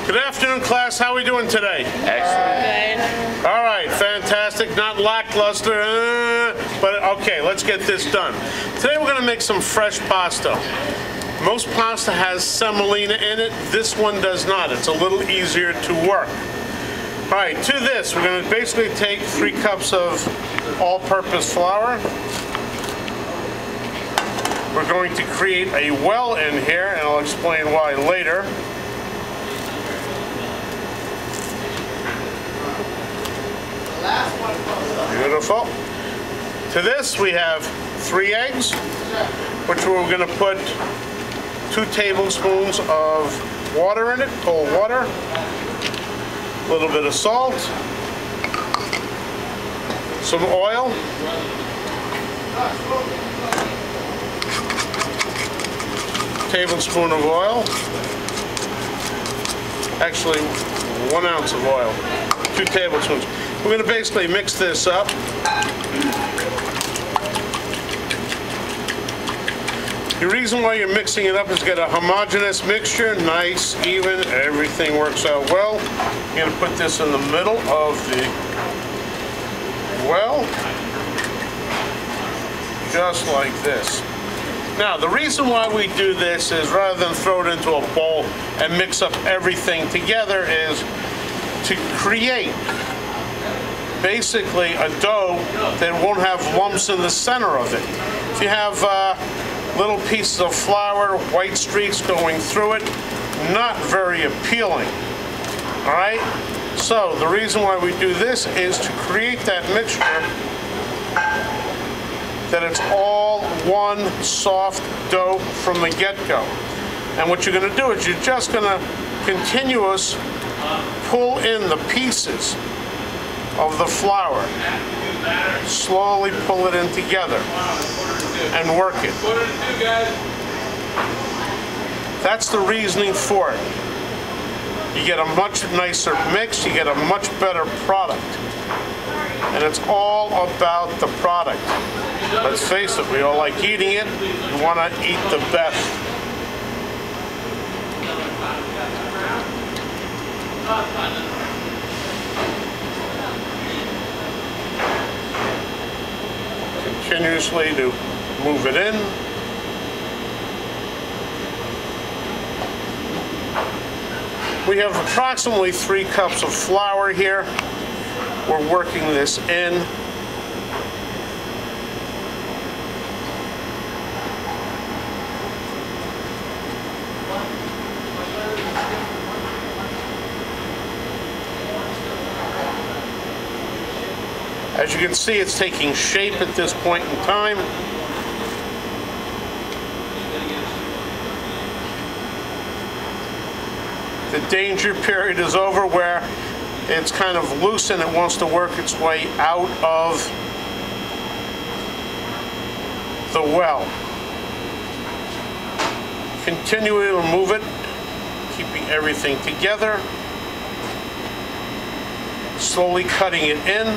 Good afternoon, class. How are we doing today? Excellent. Good. All right, fantastic. Not lackluster, but okay, let's get this done. Today we're going to make some fresh pasta. Most pasta has semolina in it. This one does not. It's a little easier to work. All right, to this, we're going to basically take 3 cups of all-purpose flour. We're going to create a well in here, and I'll explain why later. Beautiful. To this, we have 3 eggs, which we're going to put 2 tablespoons of water in it, cold water, a little bit of salt, some oil, tablespoon of oil, actually 1 ounce of oil, 2 tablespoons. We're going to basically mix this up. The reason why you're mixing it up is to get a homogeneous mixture, nice, even, everything works out well. You're going to put this in the middle of the well, just like this. Now, the reason why we do this is rather than throw it into a bowl and mix up everything together is to create basically a dough that won't have lumps in the center of it. If you have little pieces of flour, white streaks going through it, not very appealing. All right? So the reason why we do this is to create that mixture that it's all one soft dough from the get-go. And what you're going to do is you're just going to continuous pull in the pieces of the flour. Slowly pull it in together and work it. That's the reasoning for it. You get a much nicer mix, you get a much better product. And it's all about the product. Let's face it, we all like eating it. You want to eat the best. Continuously to move it in. We have approximately 3 cups of flour here. We're working this in. As you can see, it's taking shape at this point in time. The danger period is over where it's kind of loose and it wants to work its way out of the well. Continue to move it, keeping everything together. Slowly cutting it in.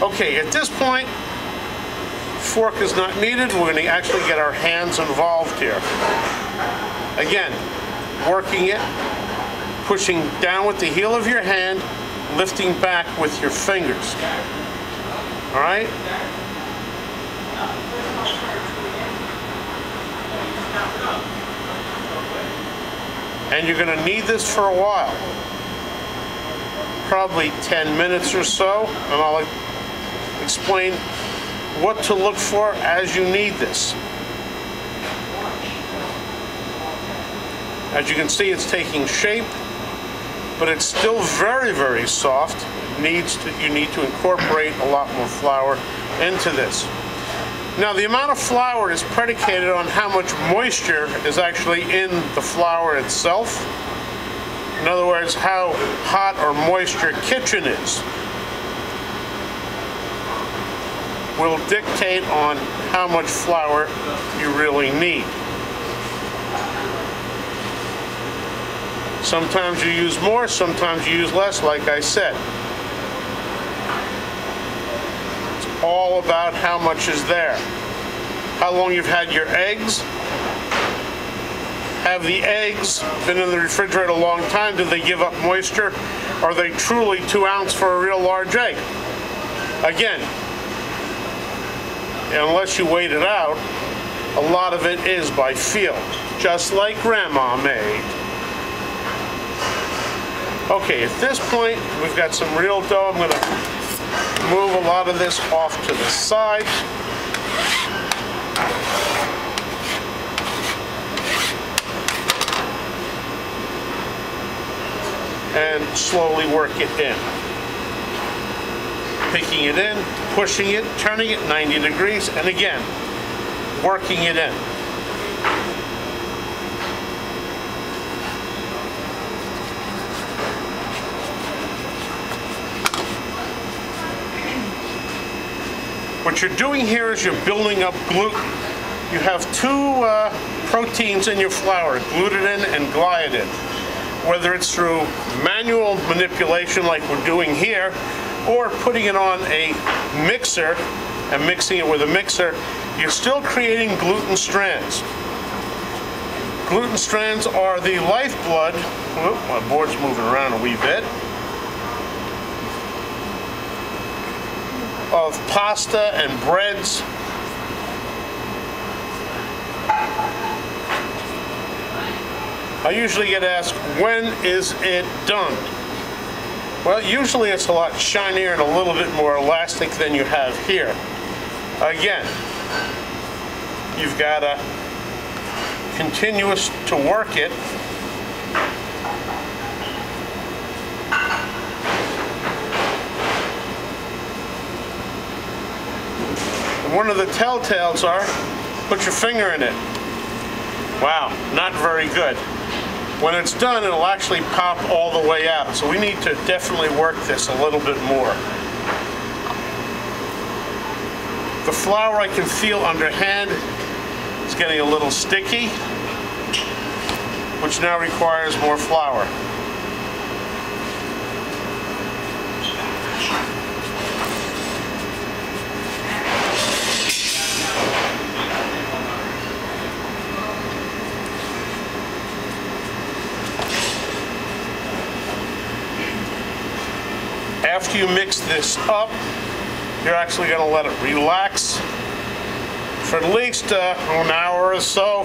Okay, at this point, fork is not needed. We're going to actually get our hands involved here. Again, working it, pushing down with the heel of your hand, lifting back with your fingers. All right? And you're going to need this for a while. Probably 10 minutes or so, and I'll explain what to look for as you need this. As you can see, it's taking shape, but it's still very, very soft. You need to incorporate a lot more flour into this. Now, the amount of flour is predicated on how much moisture is actually in the flour itself. In other words, how hot or moist your kitchen is will dictate on how much flour you really need. Sometimes you use more, sometimes you use less, like I said. It's all about how much is there. How long you've had your eggs, Have the eggs been in the refrigerator a long time? Do they give up moisture? Are they truly 2 ounce for a real large egg? Again, unless you wait it out, a lot of it is by feel, just like Grandma made. Okay, at this point, we've got some real dough. I'm going to move a lot of this off to the side. And slowly work it in. Picking it in, pushing it, turning it 90 degrees, and again, working it in. What you're doing here is you're building up gluten. You have 2 proteins in your flour, glutenin and gliadin. Whether it's through manual manipulation like we're doing here, or putting it on a mixer and mixing it with a mixer, you're still creating gluten strands. Gluten strands are the lifeblood. Whoop, my board's moving around a wee bit. Of pasta and breads. I usually get asked, when is it done? Well, usually it's a lot shinier and a little bit more elastic than you have here. Again, you've got to continue to work it. And one of the telltales are, put your finger in it. Wow, not very good. When it's done, it'll actually pop all the way out. So we need to definitely work this a little bit more. The flour I can feel underhand is getting a little sticky, which now requires more flour. After you mix this up, you're actually going to let it relax for at least an hour or so.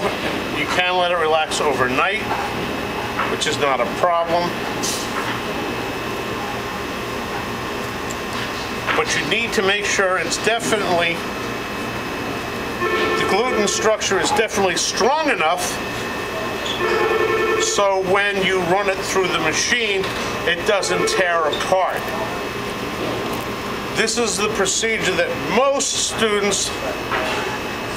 You can let it relax overnight, which is not a problem. But you need to make sure it's definitely, the gluten structure is definitely strong enough so when you run it through the machine, it doesn't tear apart. This is the procedure that most students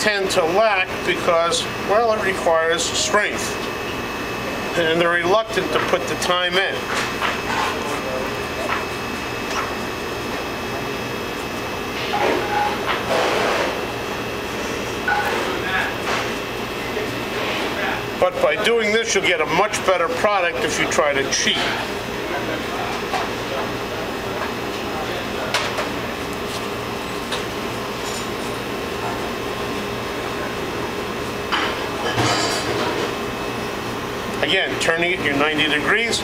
tend to lack because, well, it requires strength. And they're reluctant to put the time in. But by doing this, you'll get a much better product if you try to cheat. Again, turning it your 90 degrees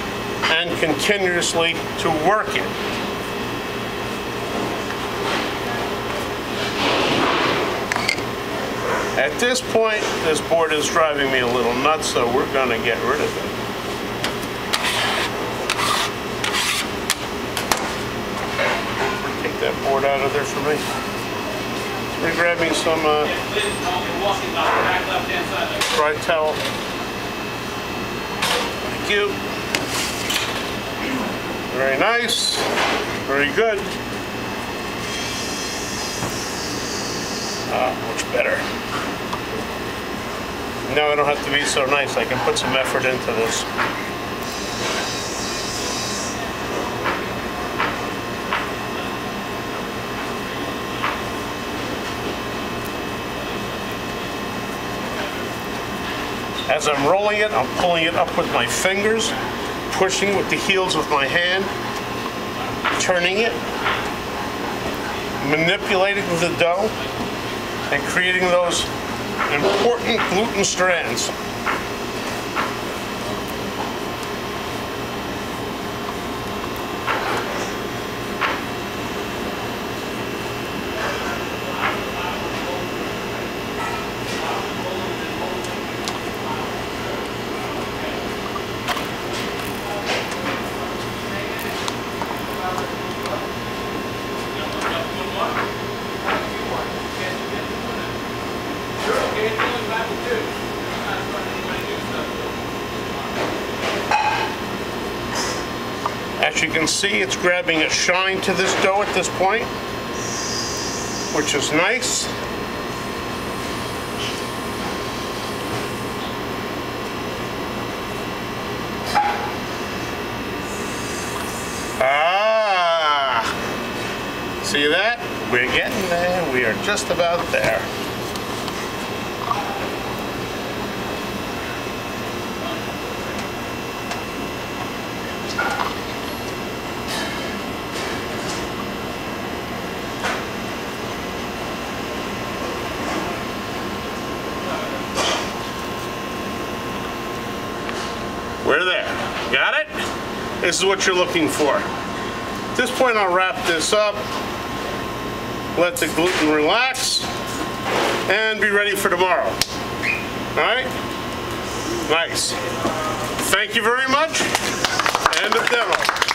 and continuously to work it. At this point, this board is driving me a little nuts, so we're going to get rid of it. Take that board out of there for me. We're grabbing some dry towel. Thank you. Very nice. Very good. Much better. Now I don't have to be so nice. I can put some effort into this. As I'm rolling it, I'm pulling it up with my fingers, pushing with the heels of my hand, turning it, manipulating with the dough, and creating those important gluten strands. But you can see it's grabbing a shine to this dough at this point, which is nice. See that? We're getting there. We are just about there. We're there. Got it? This is what you're looking for. At this point, I'll wrap this up. Let the gluten relax, and be ready for tomorrow. All right? Nice. Thank you very much. End of demo.